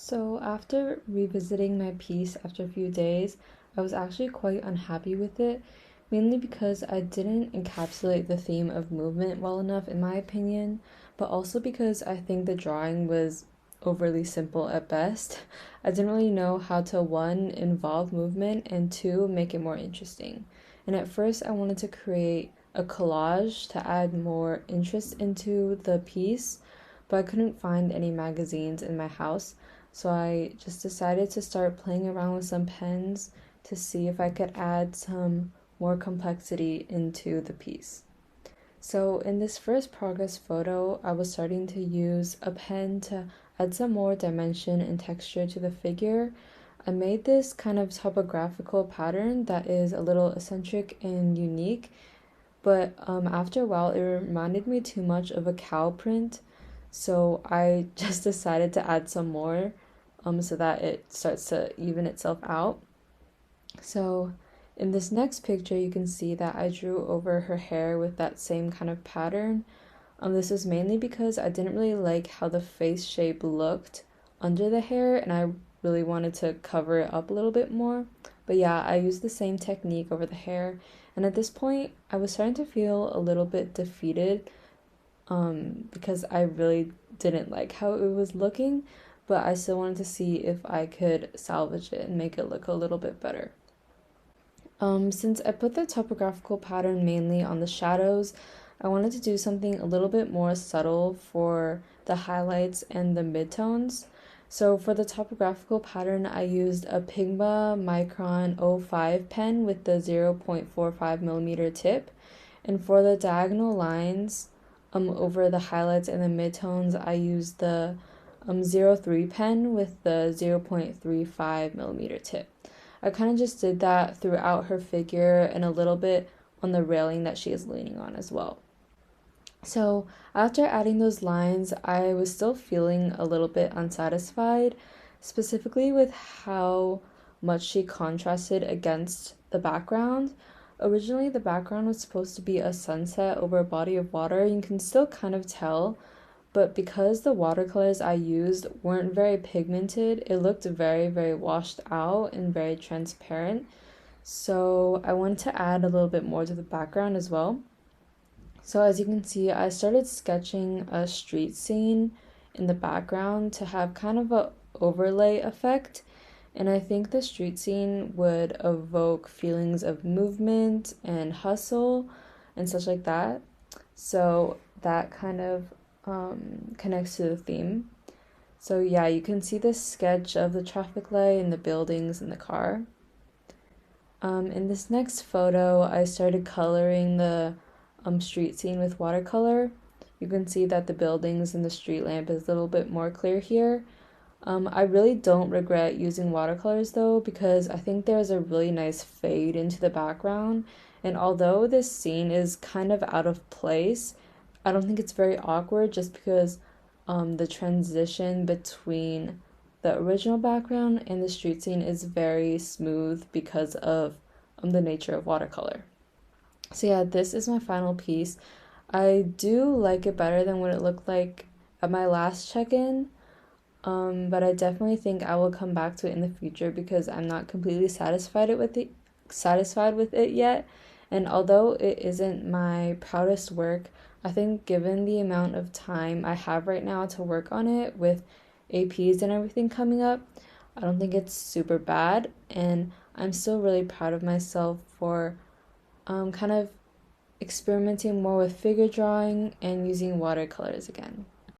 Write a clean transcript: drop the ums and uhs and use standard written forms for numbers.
So after revisiting my piece after a few days, I was actually quite unhappy with it, mainly because I didn't encapsulate the theme of movement well enough in my opinion, but also because I think the drawing was overly simple at best. I didn't really know how to one, involve movement, and two, make it more interesting. And at first I wanted to create a collage to add more interest into the piece, but I couldn't find any magazines in my house. So I just decided to start playing around with some pens to see if I could add some more complexity into the piece. So in this first progress photo, I was starting to use a pen to add some more dimension and texture to the figure. I made this kind of topographical pattern that is a little eccentric and unique, but after a while it reminded me too much of a cow print, so I just decided to add some more so that it starts to even itself out. So in this next picture, you can see that I drew over her hair with that same kind of pattern. This was mainly because I didn't really like how the face shape looked under the hair, and I really wanted to cover it up a little bit more. But yeah, I used the same technique over the hair, and at this point, I was starting to feel a little bit defeated because I really didn't like how it was looking, but I still wanted to see if I could salvage it and make it look a little bit better. Since I put the topographical pattern mainly on the shadows, I wanted to do something a little bit more subtle for the highlights and the midtones. So for the topographical pattern, I used a Pigma Micron 05 pen with the 0.45 millimeter tip. And for the diagonal lines over the highlights and the midtones, I used the 03 pen with the 0.35 millimeter tip. I kind of just did that throughout her figure and a little bit on the railing that she is leaning on as well. So after adding those lines, I was still feeling a little bit unsatisfied, specifically with how much she contrasted against the background. Originally, the background was supposed to be a sunset over a body of water. You can still kind of tell, but because the watercolors I used weren't very pigmented, it looked very, very washed out and very transparent. So I wanted to add a little bit more to the background as well. So as you can see, I started sketching a street scene in the background to have kind of a overlay effect. And I think the street scene would evoke feelings of movement and hustle and such like that. So that kind of connects to the theme. So yeah, you can see this sketch of the traffic light and the buildings and the car. In this next photo, I started coloring the street scene with watercolor. You can see that the buildings and the street lamp is a little bit more clear here. I really don't regret using watercolors though, because I think there's a really nice fade into the background, and although this scene is kind of out of place, I don't think it's very awkward just because the transition between the original background and the street scene is very smooth because of the nature of watercolor. So yeah, this is my final piece. I do like it better than what it looked like at my last check-in, but I definitely think I will come back to it in the future because I'm not completely satisfied with it yet. And although it isn't my proudest work, I think given the amount of time I have right now to work on it with APs and everything coming up, I don't think it's super bad, and I'm still really proud of myself for kind of experimenting more with figure drawing and using watercolors again.